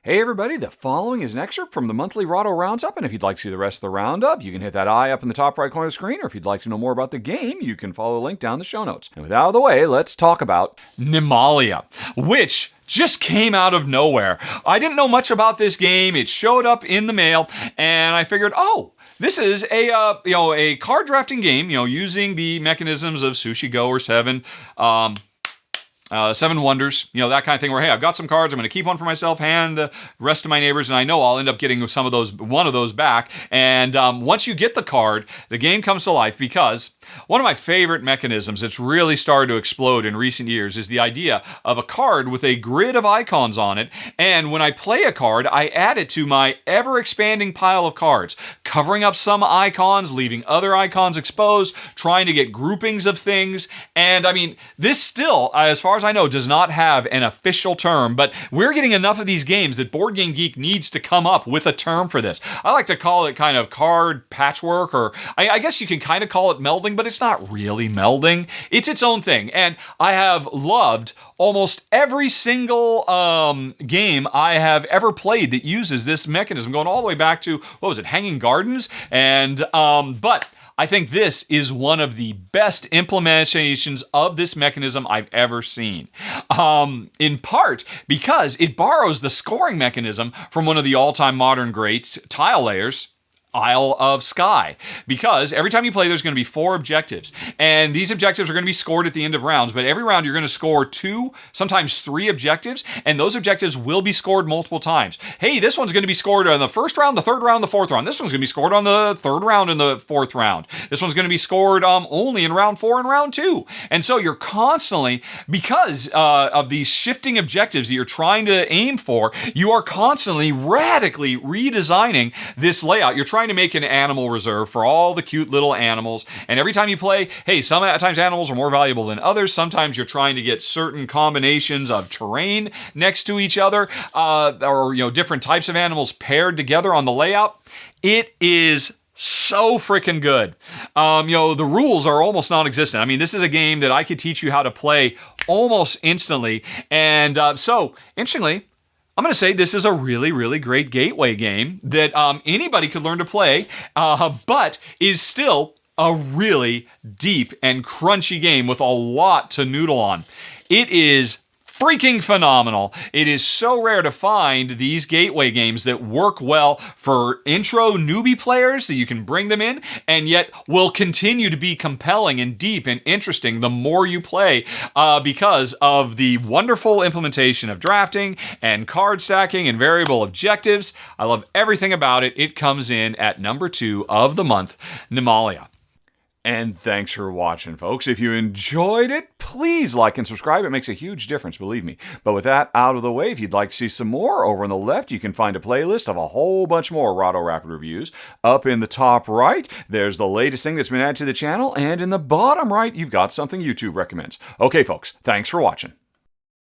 Hey everybody, the following is an excerpt from the monthly Rahdo Roundup, and if you'd like to see the rest of the roundup, you can hit that eye up in the top right corner of the screen, or if you'd like to know more about the game, you can follow the link down in the show notes. And with that out of the way, let's talk about Nimalia, which just came out of nowhere. I didn't know much about this game. It showed up in the mail, and I figured, this is a card drafting game, using the mechanisms of Sushi Go or Seven. Seven Wonders, that kind of thing where, hey, I've got some cards, I'm going to keep one for myself, hand the rest to my neighbors, and I know I'll end up getting one of those back. And once you get the card, the game comes to life because one of my favorite mechanisms that's really started to explode in recent years is the idea of a card with a grid of icons on it. And when I play a card, I add it to my ever-expanding pile of cards, covering up some icons, leaving other icons exposed, trying to get groupings of things. And I mean, this still, as far as I know, does not have an official term, but we're getting enough of these games that Board Game Geek needs to come up with a term for this. I like to call it kind of card patchwork, or I guess you can kind of call it melding, but it's not really melding. It's its own thing, and I have loved almost every single game I have ever played that uses this mechanism, going all the way back to, Hanging Gardens? But I think this is one of the best implementations of this mechanism I've ever seen. In part because it borrows the scoring mechanism from one of the all-time modern greats, Tile Layers, Isle of Skye, because every time you play, there's going to be 4 objectives, and these objectives are going to be scored at the end of rounds, but every round you're going to score 2, sometimes 3 objectives, and those objectives will be scored multiple times. Hey, this one's going to be scored on the first round, the third round, the fourth round. This one's going to be scored on the third round and the fourth round. This one's going to be scored only in round 4 and round 2. And so you're constantly, because of these shifting objectives that you're trying to aim for, you are constantly radically redesigning this layout. You're trying to make an animal reserve for all the cute little animals, and every time you play, hey, sometimes animals are more valuable than others. Sometimes you're trying to get certain combinations of terrain next to each other, or different types of animals paired together on the layout. It is so freaking good. The rules are almost non-existent. I mean, this is a game that I could teach you how to play almost instantly, and so interestingly, I'm going to say this is a really, really great gateway game that anybody could learn to play, but is still a really deep and crunchy game with a lot to noodle on. It is freaking phenomenal. It is so rare to find these gateway games that work well for intro newbie players, that you can bring them in, and yet will continue to be compelling and deep and interesting the more you play, because of the wonderful implementation of drafting and card stacking and variable objectives. I love everything about it. It comes in at number 2 of the month, Nimalia. And thanks for watching, folks. If you enjoyed it, please like and subscribe. It makes a huge difference, believe me. But with that out of the way, if you'd like to see some more, over on the left, you can find a playlist of a whole bunch more Rahdo Rapid reviews. Up in the top right, there's the latest thing that's been added to the channel. And in the bottom right, you've got something YouTube recommends. Okay, folks, thanks for watching.